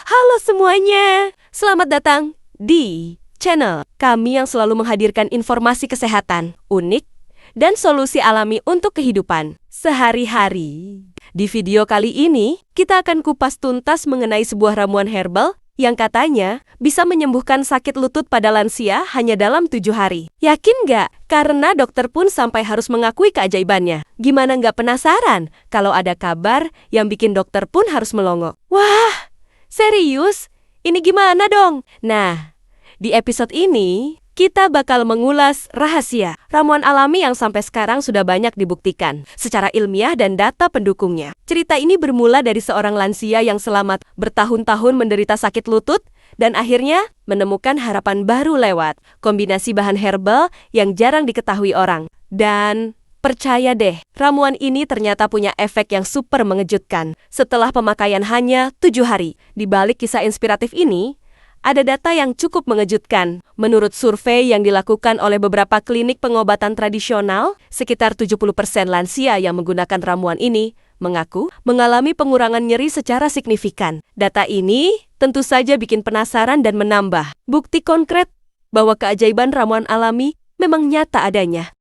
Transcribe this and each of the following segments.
Halo semuanya, selamat datang di channel kami yang selalu menghadirkan informasi kesehatan, unik, dan solusi alami untuk kehidupan sehari-hari. Di video kali ini, kita akan kupas tuntas mengenai sebuah ramuan herbal yang katanya bisa menyembuhkan sakit lutut pada lansia hanya dalam 7 hari. Yakin nggak? Karena dokter pun sampai harus mengakui keajaibannya. Gimana nggak penasaran kalau ada kabar yang bikin dokter pun harus melongo? Wah, serius? Ini gimana dong? Nah, di episode ini, kita bakal mengulas rahasia ramuan alami yang sampai sekarang sudah banyak dibuktikan secara ilmiah dan data pendukungnya. Cerita ini bermula dari seorang lansia yang selama bertahun-tahun menderita sakit lutut dan akhirnya menemukan harapan baru lewat kombinasi bahan herbal yang jarang diketahui orang. Dan percaya deh, ramuan ini ternyata punya efek yang super mengejutkan setelah pemakaian hanya 7 hari. Di balik kisah inspiratif ini, ada data yang cukup mengejutkan. Menurut survei yang dilakukan oleh beberapa klinik pengobatan tradisional, sekitar 70% lansia yang menggunakan ramuan ini mengaku mengalami pengurangan nyeri secara signifikan. Data ini tentu saja bikin penasaran dan menambah bukti konkret bahwa keajaiban ramuan alami memang nyata adanya.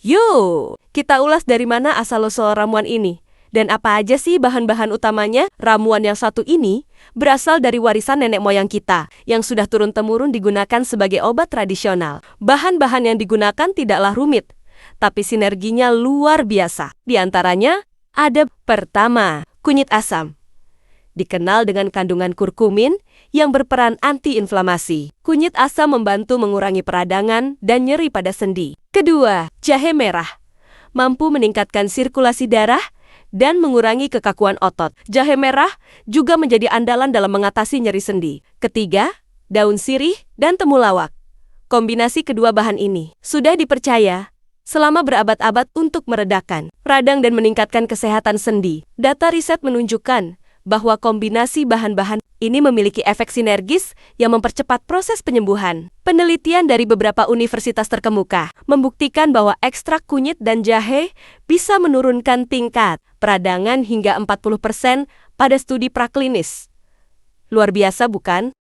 Yuk, kita ulas dari mana asal-usul ramuan ini. Dan apa aja sih bahan-bahan utamanya? Ramuan yang satu ini berasal dari warisan nenek moyang kita, yang sudah turun-temurun digunakan sebagai obat tradisional. Bahan-bahan yang digunakan tidaklah rumit, tapi sinerginya luar biasa. Di antaranya, ada pertama, kunyit asam. Dikenal dengan kandungan kurkumin yang berperan anti-inflamasi. Kunyit asam membantu mengurangi peradangan dan nyeri pada sendi. Kedua, jahe merah. Mampu meningkatkan sirkulasi darah dan mengurangi kekakuan otot. Jahe merah juga menjadi andalan dalam mengatasi nyeri sendi. Ketiga, daun sirih dan temulawak. Kombinasi kedua bahan ini sudah dipercaya selama berabad-abad untuk meredakan radang dan meningkatkan kesehatan sendi. Data riset menunjukkan bahwa kombinasi bahan-bahan ini memiliki efek sinergis yang mempercepat proses penyembuhan. Penelitian dari beberapa universitas terkemuka membuktikan bahwa ekstrak kunyit dan jahe bisa menurunkan tingkat peradangan hingga 40% pada studi praklinis. Luar biasa, bukan?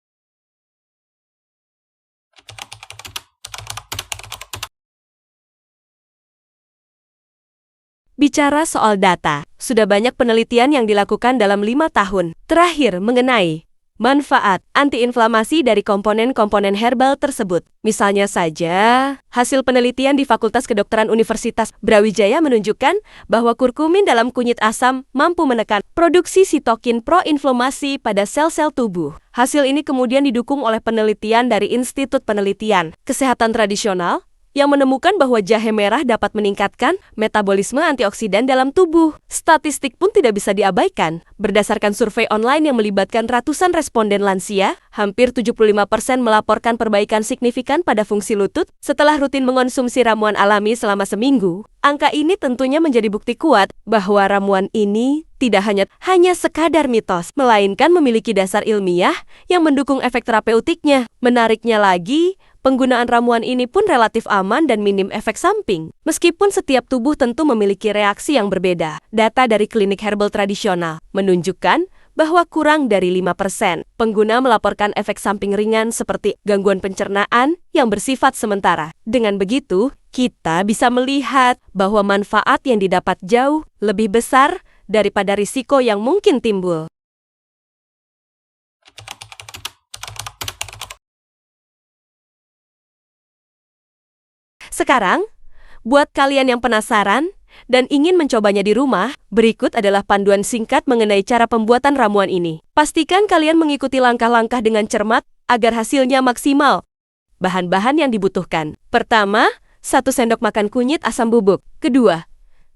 Bicara soal data, sudah banyak penelitian yang dilakukan dalam 5 tahun terakhir mengenai manfaat antiinflamasi dari komponen-komponen herbal tersebut. Misalnya saja, hasil penelitian di Fakultas Kedokteran Universitas Brawijaya menunjukkan bahwa kurkumin dalam kunyit asam mampu menekan produksi sitokin pro-inflamasi pada sel-sel tubuh. Hasil ini kemudian didukung oleh penelitian dari Institut Penelitian Kesehatan Tradisional yang menemukan bahwa jahe merah dapat meningkatkan metabolisme antioksidan dalam tubuh. Statistik pun tidak bisa diabaikan. Berdasarkan survei online yang melibatkan ratusan responden lansia, hampir 75% melaporkan perbaikan signifikan pada fungsi lutut setelah rutin mengonsumsi ramuan alami selama seminggu. Angka ini tentunya menjadi bukti kuat bahwa ramuan ini tidak hanya sekadar mitos, melainkan memiliki dasar ilmiah yang mendukung efek terapeutiknya. Menariknya lagi, penggunaan ramuan ini pun relatif aman dan minim efek samping. Meskipun setiap tubuh tentu memiliki reaksi yang berbeda. Data dari klinik herbal tradisional menunjukkan bahwa kurang dari 5% pengguna melaporkan efek samping ringan seperti gangguan pencernaan yang bersifat sementara. Dengan begitu, kita bisa melihat bahwa manfaat yang didapat jauh lebih besar daripada risiko yang mungkin timbul. Sekarang, buat kalian yang penasaran dan ingin mencobanya di rumah, berikut adalah panduan singkat mengenai cara pembuatan ramuan ini. Pastikan kalian mengikuti langkah-langkah dengan cermat agar hasilnya maksimal. Bahan-bahan yang dibutuhkan. Pertama, 1 sendok makan kunyit asam bubuk. Kedua,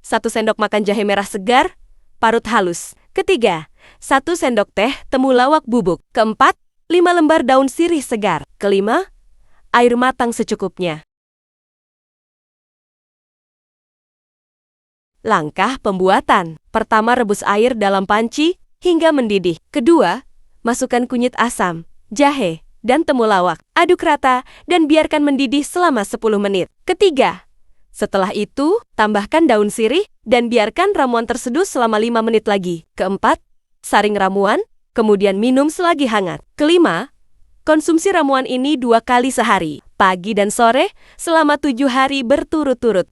1 sendok makan jahe merah segar, parut halus. Ketiga, 1 sendok teh temulawak bubuk. Keempat, 5 lembar daun sirih segar. Kelima, air matang secukupnya. Langkah pembuatan. Pertama, rebus air dalam panci hingga mendidih. Kedua, masukkan kunyit asam, jahe, dan temulawak. Aduk rata dan biarkan mendidih selama 10 menit. Ketiga, Setelah itu, tambahkan daun sirih dan biarkan ramuan terseduh selama 5 menit lagi. Keempat, saring ramuan, kemudian minum selagi hangat. Kelima, konsumsi ramuan ini 2 kali sehari, pagi dan sore, selama 7 hari berturut-turut.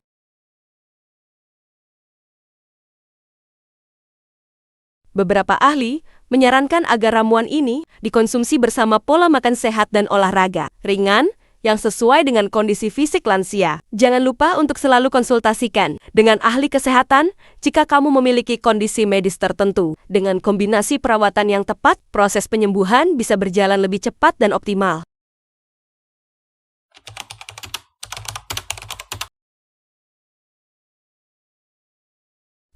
Beberapa ahli menyarankan agar ramuan ini dikonsumsi bersama pola makan sehat dan olahraga ringan yang sesuai dengan kondisi fisik lansia. Jangan lupa untuk selalu konsultasikan dengan ahli kesehatan jika kamu memiliki kondisi medis tertentu. Dengan kombinasi perawatan yang tepat, proses penyembuhan bisa berjalan lebih cepat dan optimal.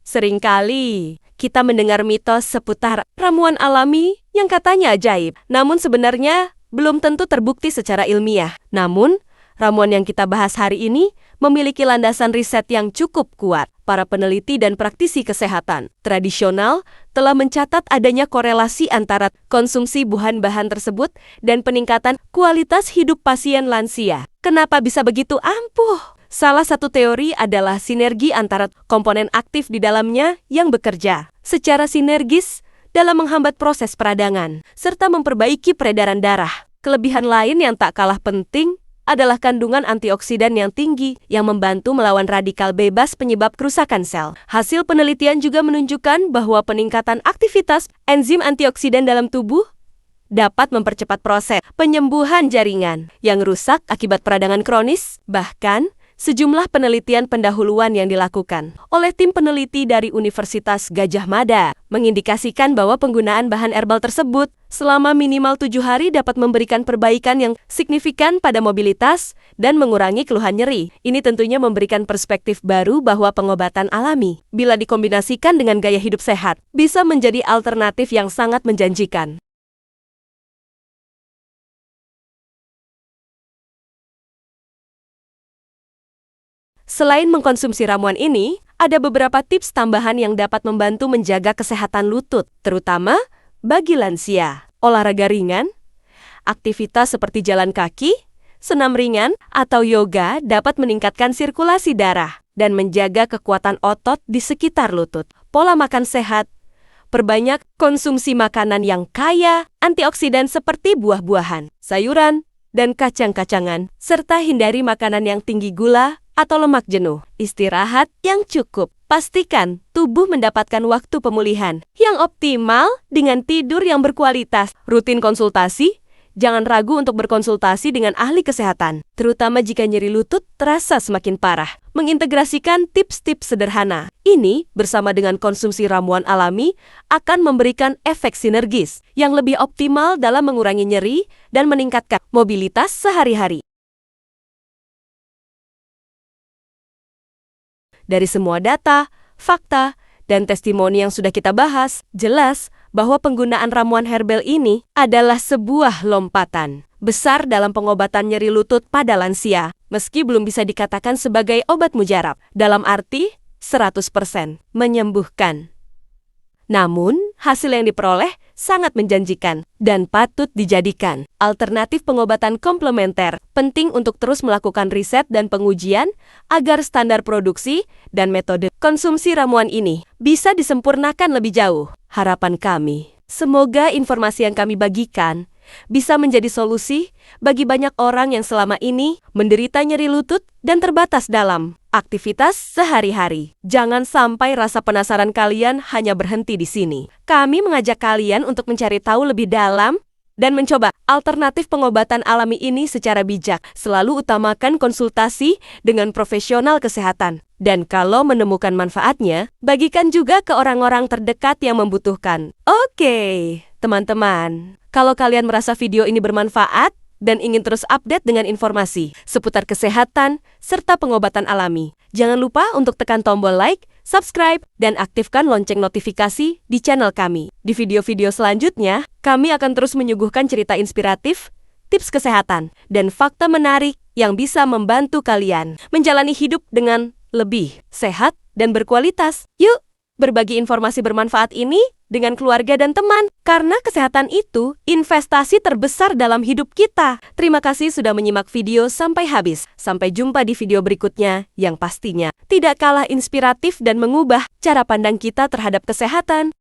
Seringkali kita mendengar mitos seputar ramuan alami yang katanya ajaib, namun sebenarnya belum tentu terbukti secara ilmiah. Namun, ramuan yang kita bahas hari ini memiliki landasan riset yang cukup kuat. Para peneliti dan praktisi kesehatan tradisional telah mencatat adanya korelasi antara konsumsi bahan-bahan tersebut dan peningkatan kualitas hidup pasien lansia. Kenapa bisa begitu ampuh? Salah satu teori adalah sinergi antara komponen aktif di dalamnya yang bekerja secara sinergis dalam menghambat proses peradangan, serta memperbaiki peredaran darah. Kelebihan lain yang tak kalah penting adalah kandungan antioksidan yang tinggi yang membantu melawan radikal bebas penyebab kerusakan sel. Hasil penelitian juga menunjukkan bahwa peningkatan aktivitas enzim antioksidan dalam tubuh dapat mempercepat proses penyembuhan jaringan yang rusak akibat peradangan kronis. Bahkan, sejumlah penelitian pendahuluan yang dilakukan oleh tim peneliti dari Universitas Gadjah Mada mengindikasikan bahwa penggunaan bahan herbal tersebut selama minimal 7 hari dapat memberikan perbaikan yang signifikan pada mobilitas dan mengurangi keluhan nyeri. Ini tentunya memberikan perspektif baru bahwa pengobatan alami, bila dikombinasikan dengan gaya hidup sehat, bisa menjadi alternatif yang sangat menjanjikan. Selain mengkonsumsi ramuan ini, ada beberapa tips tambahan yang dapat membantu menjaga kesehatan lutut, terutama bagi lansia. Olahraga ringan, aktivitas seperti jalan kaki, senam ringan, atau yoga dapat meningkatkan sirkulasi darah dan menjaga kekuatan otot di sekitar lutut. Pola makan sehat, perbanyak konsumsi makanan yang kaya antioksidan seperti buah-buahan, sayuran, dan kacang-kacangan, serta hindari makanan yang tinggi gula atau lemak jenuh. Istirahat yang cukup. Pastikan tubuh mendapatkan waktu pemulihan yang optimal dengan tidur yang berkualitas. Rutin konsultasi. Jangan ragu untuk berkonsultasi dengan ahli kesehatan, terutama jika nyeri lutut terasa semakin parah. Mengintegrasikan tips-tips sederhana ini bersama dengan konsumsi ramuan alami akan memberikan efek sinergis yang lebih optimal dalam mengurangi nyeri dan meningkatkan mobilitas sehari-hari. Dari semua data, fakta, dan testimoni yang sudah kita bahas, jelas bahwa penggunaan ramuan herbal ini adalah sebuah lompatan besar dalam pengobatan nyeri lutut pada lansia, meski belum bisa dikatakan sebagai obat mujarab, dalam arti 100% menyembuhkan. Namun, hasil yang diperoleh sangat menjanjikan dan patut dijadikan alternatif pengobatan komplementer. Penting untuk terus melakukan riset dan pengujian agar standar produksi dan metode konsumsi ramuan ini bisa disempurnakan lebih jauh. Harapan kami, semoga informasi yang kami bagikan bisa menjadi solusi bagi banyak orang yang selama ini menderita nyeri lutut dan terbatas dalam aktivitas sehari-hari. Jangan sampai rasa penasaran kalian hanya berhenti di sini. Kami mengajak kalian untuk mencari tahu lebih dalam dan mencoba alternatif pengobatan alami ini secara bijak. Selalu utamakan konsultasi dengan profesional kesehatan. Dan kalau menemukan manfaatnya, bagikan juga ke orang-orang terdekat yang membutuhkan. Oke, teman-teman, kalau kalian merasa video ini bermanfaat dan ingin terus update dengan informasi seputar kesehatan serta pengobatan alami, jangan lupa untuk tekan tombol like, subscribe, dan aktifkan lonceng notifikasi di channel kami. Di video-video selanjutnya, kami akan terus menyuguhkan cerita inspiratif, tips kesehatan, dan fakta menarik yang bisa membantu kalian menjalani hidup dengan lebih sehat dan berkualitas. Yuk, berbagi informasi bermanfaat ini dengan keluarga dan teman, karena kesehatan itu investasi terbesar dalam hidup kita. Terima kasih sudah menyimak video sampai habis. Sampai jumpa di video berikutnya yang pastinya tidak kalah inspiratif dan mengubah cara pandang kita terhadap kesehatan.